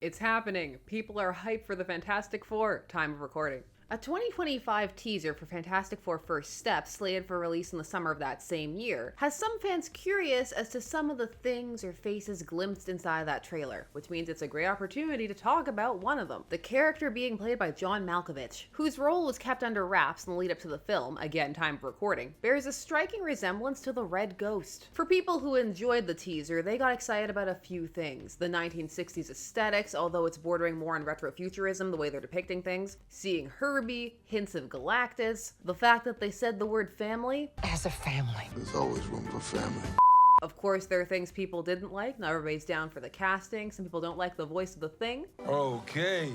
It's happening. People are hyped for the Fantastic Four. Time of recording. A 2025 teaser for Fantastic Four First Steps, slated for release in the summer of that same year, has some fans curious as to some of the things or faces glimpsed inside that trailer, which means it's a great opportunity to talk about one of them. The character being played by John Malkovich, whose role was kept under wraps in the lead up to the film, again time of recording, bears a striking resemblance to the Red Ghost. For people who enjoyed the teaser, they got excited about a few things. The 1960s aesthetics, although it's bordering more on retrofuturism the way they're depicting things, seeing her hints of Galactus, the fact that they said the word family. As a family. There's always room for family. Of course, there are things people didn't like. Not everybody's down for the casting. Some people don't like the voice of the Thing. Okay.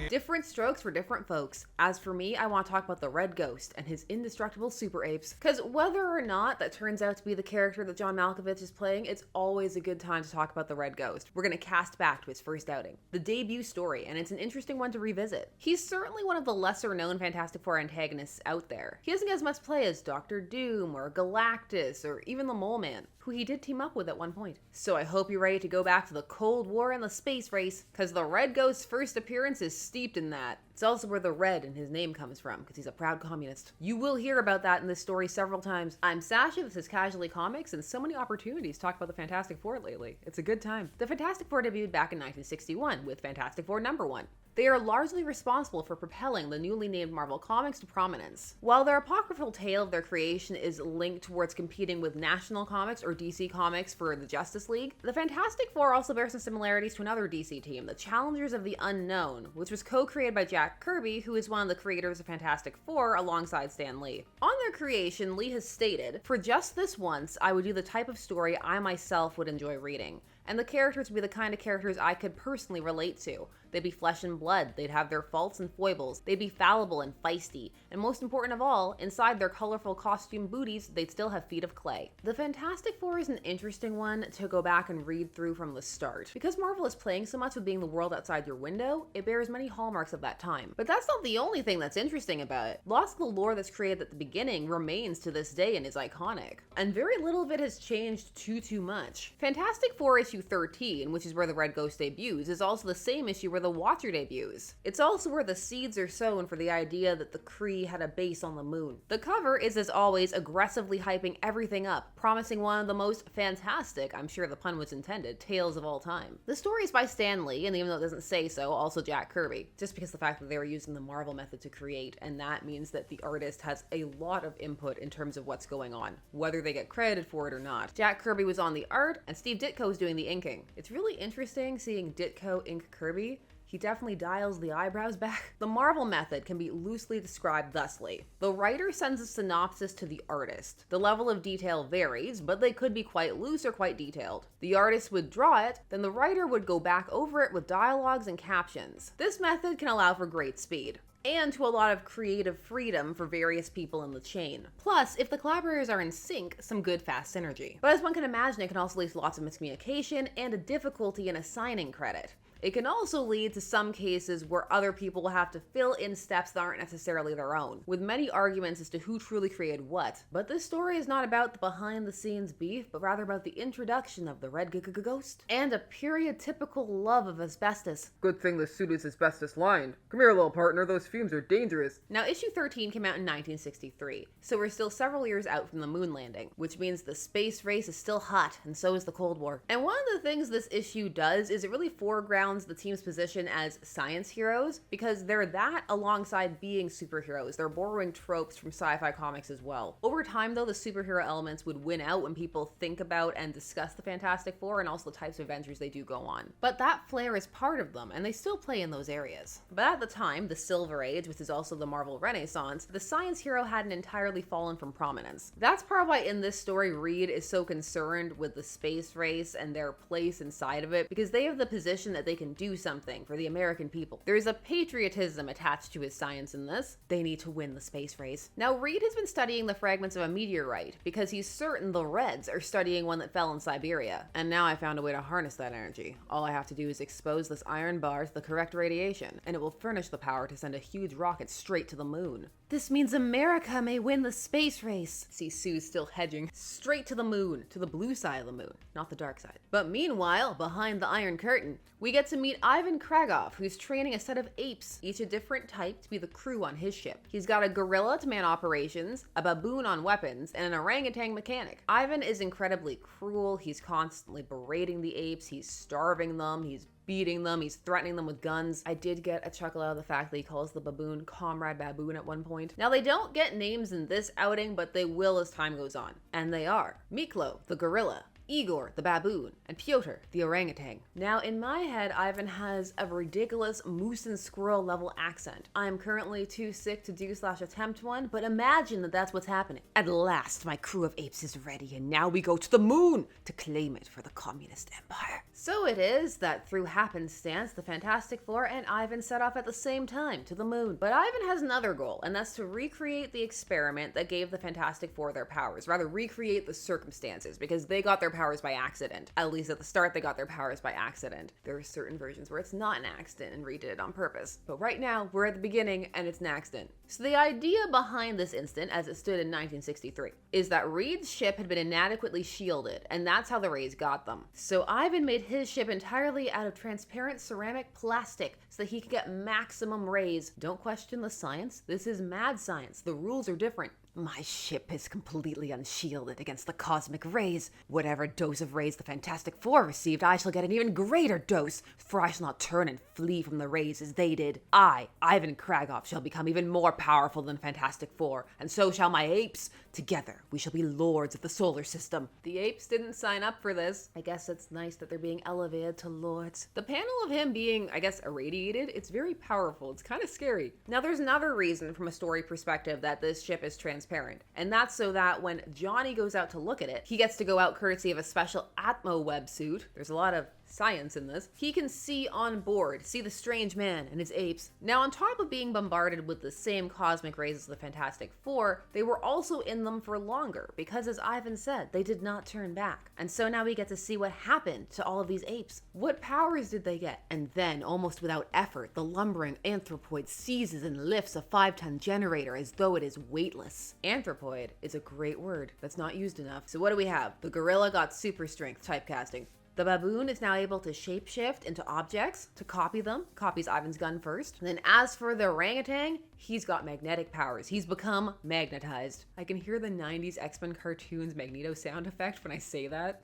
Different strokes for different folks. As for me, I want to talk about the Red Ghost and his indestructible super apes. Because whether or not that turns out to be the character that John Malkovich is playing, it's always a good time to talk about the Red Ghost. We're going to cast back to his first outing, the debut story, and it's an interesting one to revisit. He's certainly one of the lesser known Fantastic Four antagonists out there. He doesn't get as much play as Doctor Doom or Galactus or even the Mole Man, who he did team up with at one point. So I hope you're ready to go back to the Cold War and the space race, because the Red Ghost's first appearance is steeped in that. It's also where the red in his name comes from, because he's a proud communist. You will hear about that in this story several times. I'm Sasha, this is Casually Comics, and so many opportunities to talk about the Fantastic Four lately. It's a good time. The Fantastic Four debuted back in 1961 with Fantastic Four #1. They are largely responsible for propelling the newly named Marvel Comics to prominence. While their apocryphal tale of their creation is linked towards competing with National Comics or DC Comics for the Justice League, the Fantastic Four also bear some similarities to another DC team, the Challengers of the Unknown, which was co-created by Jack Kirby, who is one of the creators of Fantastic Four alongside Stan Lee. On their creation, Lee has stated, "For just this once, I would do the type of story I myself would enjoy reading. And the characters would be the kind of characters I could personally relate to. They'd be flesh and blood, they'd have their faults and foibles, they'd be fallible and feisty, and most important of all, inside their colorful costume booties, they'd still have feet of clay." The Fantastic Four is an interesting one to go back and read through from the start. Because Marvel is playing so much with being the world outside your window, it bears many hallmarks of that time. But that's not the only thing that's interesting about it. Lots of the lore that's created at the beginning remains to this day and is iconic. And very little of it has changed too much. Fantastic Four issue 13, which is where the Red Ghost debuts, is also the same issue where the Watcher debuts. It's also where the seeds are sown for the idea that the Kree had a base on the moon. The cover is, as always, aggressively hyping everything up, promising one of the most fantastic, I'm sure the pun was intended, tales of all time. The story is by Stan Lee, and even though it doesn't say so, also Jack Kirby, just because of the fact that they were using the Marvel method to create, and that means that the artist has a lot of input in terms of what's going on, whether they get credited for it or not. Jack Kirby was on the art, and Steve Ditko is doing the inking. It's really interesting seeing Ditko ink Kirby. He definitely dials the eyebrows back. The Marvel method can be loosely described thusly. The writer sends a synopsis to the artist. The level of detail varies, but they could be quite loose or quite detailed. The artist would draw it, then the writer would go back over it with dialogues and captions. This method can allow for great speed, and to a lot of creative freedom for various people in the chain. Plus, if the collaborators are in sync, some good fast synergy. But as one can imagine, it can also lead to lots of miscommunication and a difficulty in assigning credit. It can also lead to some cases where other people will have to fill in steps that aren't necessarily their own, with many arguments as to who truly created what. But this story is not about the behind-the-scenes beef, but rather about the introduction of the Red Ghost and a period-typical love of asbestos. Good thing the suit is asbestos lined. Come here, little partner, those fumes are dangerous. Now, issue 13 came out in 1963, so we're still several years out from the moon landing, which means the space race is still hot, and so is the Cold War. And one of the things this issue does is it really foregrounds the team's position as science heroes, because they're that alongside being superheroes. They're borrowing tropes from sci-fi comics as well. Over time, though, the superhero elements would win out when people think about and discuss the Fantastic Four and also the types of adventures they do go on. But that flair is part of them, and they still play in those areas. But at the time, the Silver Age, which is also the Marvel Renaissance, the science hero hadn't entirely fallen from prominence. That's part of why in this story, Reed is so concerned with the space race and their place inside of it, because they have the position that they can do something for the American people. There's a patriotism attached to his science in this. They need to win the space race. Now, Reed has been studying the fragments of a meteorite because he's certain the Reds are studying one that fell in Siberia. And now I found a way to harness that energy. All I have to do is expose this iron bar to the correct radiation, and it will furnish the power to send a huge rocket straight to the moon. This means America may win the space race. See, Sue's still hedging. Straight to the moon, to the blue side of the moon, not the dark side. But meanwhile, behind the Iron Curtain, we get to meet Ivan Kragoff, who's training a set of apes, each a different type, to be the crew on his ship. He's got a gorilla to man operations, a baboon on weapons, and an orangutan mechanic. Ivan is incredibly cruel. He's constantly berating the apes. He's starving them. He's beating them, he's threatening them with guns. I did get a chuckle out of the fact that he calls the baboon Comrade Baboon at one point. Now, they don't get names in this outing, but they will as time goes on. And they are Miklo, the gorilla, Igor, the baboon, and Pyotr, the orangutan. Now, in my head, Ivan has a ridiculous moose and squirrel level accent. I am currently too sick to do/attempt one, but imagine that that's what's happening. At last, my crew of apes is ready, and now we go to the moon to claim it for the communist empire. So it is that through happenstance, the Fantastic Four and Ivan set off at the same time to the moon. But Ivan has another goal, and that's to recreate the experiment that gave the Fantastic Four their powers. Rather, recreate the circumstances, because they got their powers by accident. At least at the start, they got their powers by accident. There are certain versions where it's not an accident and Reed did it on purpose. But right now, we're at the beginning and it's an accident. So the idea behind this instant, as it stood in 1963, is that Reed's ship had been inadequately shielded, and that's how the rays got them. So Ivan made his ship entirely out of transparent ceramic plastic so that he could get maximum rays. Don't question the science. This is mad science. The rules are different. My ship is completely unshielded against the cosmic rays. Whatever dose of rays the Fantastic Four received, I shall get an even greater dose, for I shall not turn and flee from the rays as they did. I, Ivan Kragoff, shall become even more powerful than Fantastic Four, and so shall my apes. Together, we shall be lords of the solar system. The apes didn't sign up for this. I guess it's nice that they're being elevated to lords. The panel of him being, I guess, irradiated, it's very powerful. It's kind of scary. Now, there's another reason from a story perspective that this ship is transparent, and that's so that when Johnny goes out to look at it, he gets to go out courtesy of a special Atmo websuit. There's a lot of science in this. He can see on board, see the strange man and his apes. Now, on top of being bombarded with the same cosmic rays as the Fantastic Four, they were also in them for longer, because as Ivan said, they did not turn back. And so now we get to see what happened to all of these apes. What powers did they get? And then, almost without effort, the lumbering anthropoid seizes and lifts a 5-ton generator as though it is weightless. Anthropoid is a great word that's not used enough. So what do we have? The gorilla got super strength typecasting. The baboon is now able to shapeshift into objects to copy them, copies Ivan's gun first. And then as for the orangutan, he's got magnetic powers. He's become magnetized. I can hear the 90s X-Men cartoons Magneto sound effect when I say that.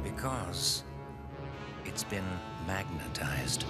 Because it's been magnetized.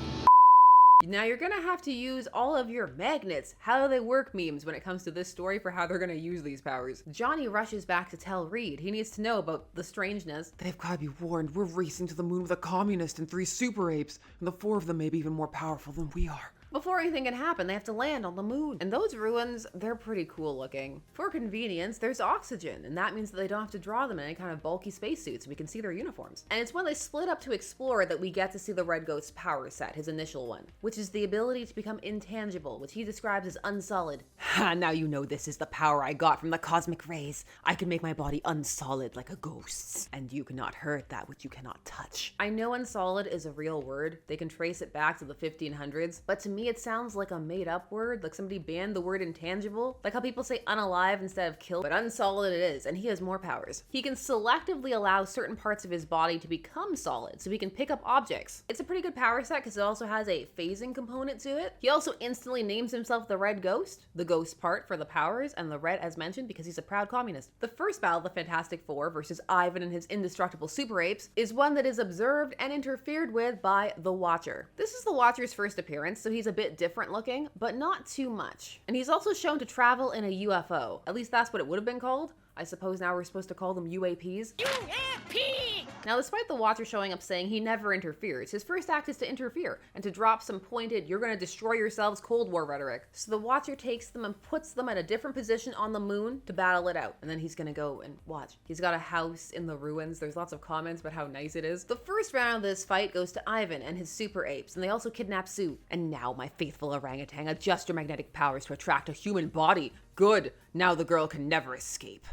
Now you're gonna have to use all of your magnets, how do they work memes when it comes to this story for how they're gonna use these powers. Johnny rushes back to tell Reed he needs to know about the strangeness. They've gotta be warned. We're racing to the moon with a communist and 3 super apes, and the 4 of them may be even more powerful than we are. Before anything can happen, they have to land on the moon. And those ruins, they're pretty cool looking. For convenience, there's oxygen, and that means that they don't have to draw them in any kind of bulky spacesuits so we can see their uniforms. And it's when they split up to explore that we get to see the Red Ghost's power set, his initial one, which is the ability to become intangible, which he describes as unsolid. Ha, now you know this is the power I got from the cosmic rays. I can make my body unsolid like a ghost's, and you cannot hurt that which you cannot touch. I know unsolid is a real word. They can trace it back to the 1500s, but to me it sounds like a made-up word, like somebody banned the word intangible, like how people say unalive instead of killed, but unsolid it is, and he has more powers. He can selectively allow certain parts of his body to become solid, so he can pick up objects. It's a pretty good power set because it also has a phasing component to it. He also instantly names himself the Red Ghost, the ghost part for the powers, and the red as mentioned because he's a proud communist. The first battle of the Fantastic Four versus Ivan and his indestructible super apes is one that is observed and interfered with by the Watcher. This is the Watcher's first appearance, so he's a bit different looking, but not too much. And he's also shown to travel in a UFO. At least that's what it would have been called. I suppose now we're supposed to call them UAPs. UAP! Now, despite the Watcher showing up saying he never interferes, his first act is to interfere and to drop some pointed, you're gonna destroy yourselves Cold War rhetoric. So the Watcher takes them and puts them at a different position on the moon to battle it out. And then he's gonna go and watch. He's got a house in the ruins. There's lots of comments about how nice it is. The first round of this fight goes to Ivan and his super apes, and they also kidnap Sue. And now my faithful orangutan adjusts her magnetic powers to attract a human body. Good. Now the girl can never escape.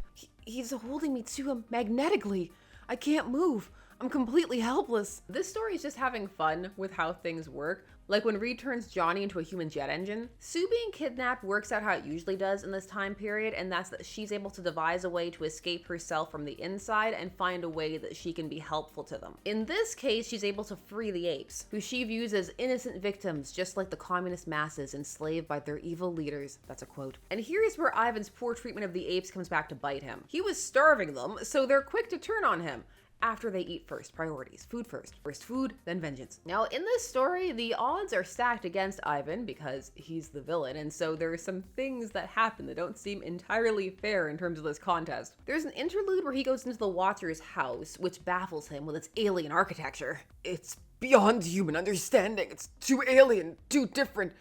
He's holding me to him magnetically. I can't move. I'm completely helpless. This story is just having fun with how things work. Like when Reed turns Johnny into a human jet engine, Sue being kidnapped works out how it usually does in this time period, and that's that she's able to devise a way to escape herself from the inside and find a way that she can be helpful to them. In this case, she's able to free the apes, who she views as innocent victims, just like the communist masses enslaved by their evil leaders. That's a quote. And here's where Ivan's poor treatment of the apes comes back to bite him. He was starving them, so they're quick to turn on him. After they eat first. Priorities. Food first. First food, then vengeance. Now, in this story, the odds are stacked against Ivan because he's the villain, and so there are some things that happen that don't seem entirely fair in terms of this contest. There's an interlude where he goes into the Watcher's house, which baffles him with its alien architecture. It's beyond human understanding. It's too alien, too different.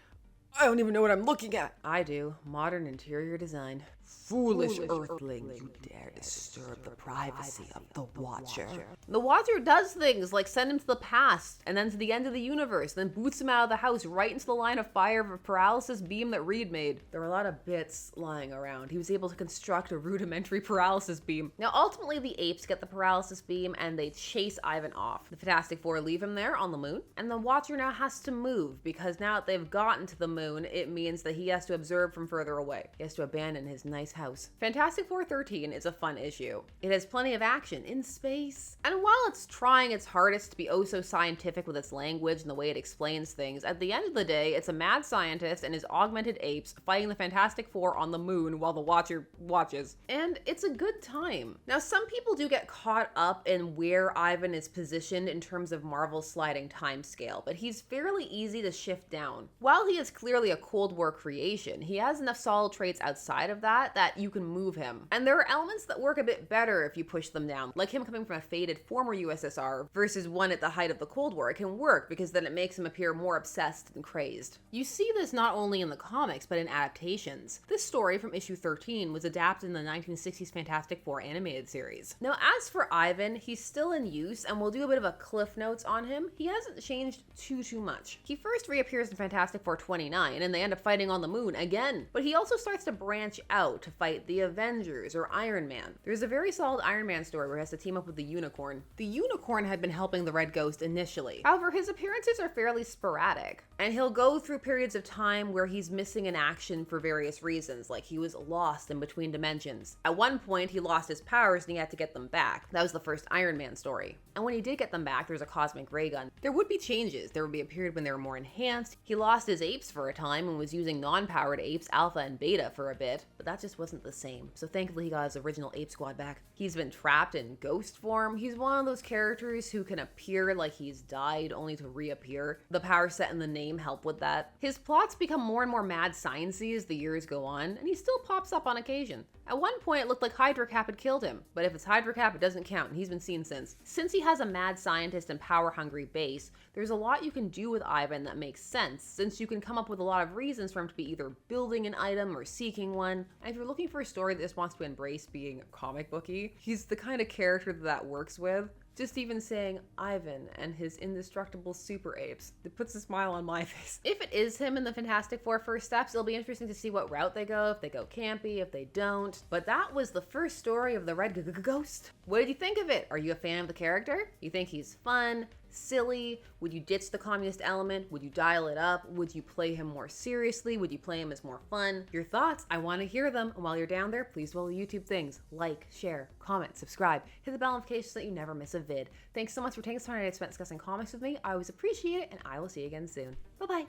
I don't even know what I'm looking at. I do. Modern interior design. Foolish earthling, you dare disturb the privacy of the Watcher. The Watcher does things like send him to the past and then to the end of the universe, then boots him out of the house right into the line of fire of a paralysis beam that Reed made. There were a lot of bits lying around. He was able to construct a rudimentary paralysis beam. Now, ultimately, the apes get the paralysis beam and they chase Ivan off. The Fantastic Four leave him there on the moon, and the Watcher now has to move because now that they've gotten to the moon, it means that he has to observe from further away. He has to abandon his nice house. Fantastic Four 13 is a fun issue. It has plenty of action in space. And while it's trying its hardest to be oh so scientific with its language and the way it explains things, at the end of the day, it's a mad scientist and his augmented apes fighting the Fantastic Four on the moon while the Watcher watches. And it's a good time. Now, some people do get caught up in where Ivan is positioned in terms of Marvel's sliding timescale, but he's fairly easy to shift down. While he is clearly a Cold War creation, he has enough solid traits outside of that you can move him. And there are elements that work a bit better if you push them down, like him coming from a faded former USSR versus one at the height of the Cold War. It can work because then it makes him appear more obsessed and crazed. You see this not only in the comics, but in adaptations. This story from issue 13 was adapted in the 1960s Fantastic Four animated series. Now, as for Ivan, he's still in use, and we'll do a bit of a cliff notes on him. He hasn't changed too much. He first reappears in Fantastic Four 29, and they end up fighting on the moon again. But he also starts to branch out to fight the Avengers or Iron Man. There's a very solid Iron Man story where he has to team up with the Unicorn. The Unicorn had been helping the Red Ghost initially. However, his appearances are fairly sporadic, and he'll go through periods of time where he's missing in action for various reasons, like he was lost in between dimensions. At one point, he lost his powers and he had to get them back. That was the first Iron Man story. And when he did get them back, there's a cosmic ray gun. There would be changes. There would be a period when they were more enhanced. He lost his apes for a time and was using non-powered apes, Alpha and Beta, for a bit, but that just wasn't the same. So thankfully he got his original ape squad back. He's been trapped in ghost form. He's one of those characters who can appear like he's died only to reappear. The power set and the name help with that. His plots become more and more mad sciencey as the years go on, and he still pops up on occasion. At one point it looked like Hydra Cap had killed him, but if it's Hydra Cap it doesn't count, and he's been seen since. Since he has a mad scientist and power-hungry base, there's a lot you can do with Ivan that makes sense, since you can come up with a lot of reasons for him to be either building an item or seeking one. And if you're looking for a story that just wants to embrace being comic booky, he's the kind of character that works with. Just even saying Ivan and his indestructible super apes, it puts a smile on my face. If it is him in the Fantastic Four first steps, it'll be interesting to see what route they go, if they go campy, if they don't. But that was the first story of the Red Ghost. What did you think of it? Are you a fan of the character? You think he's fun? Silly? Would you ditch the communist element? Would you dial it up? Would you play him more seriously? Would you play him as more fun? Your thoughts, I want to hear them. And while you're down there, please do all the YouTube things. Like, share, comment, subscribe, hit the bell notification so that you never miss a vid. Thanks so much for taking the time to spend discussing comics with me. I always appreciate it, and I will see you again soon. Bye-bye.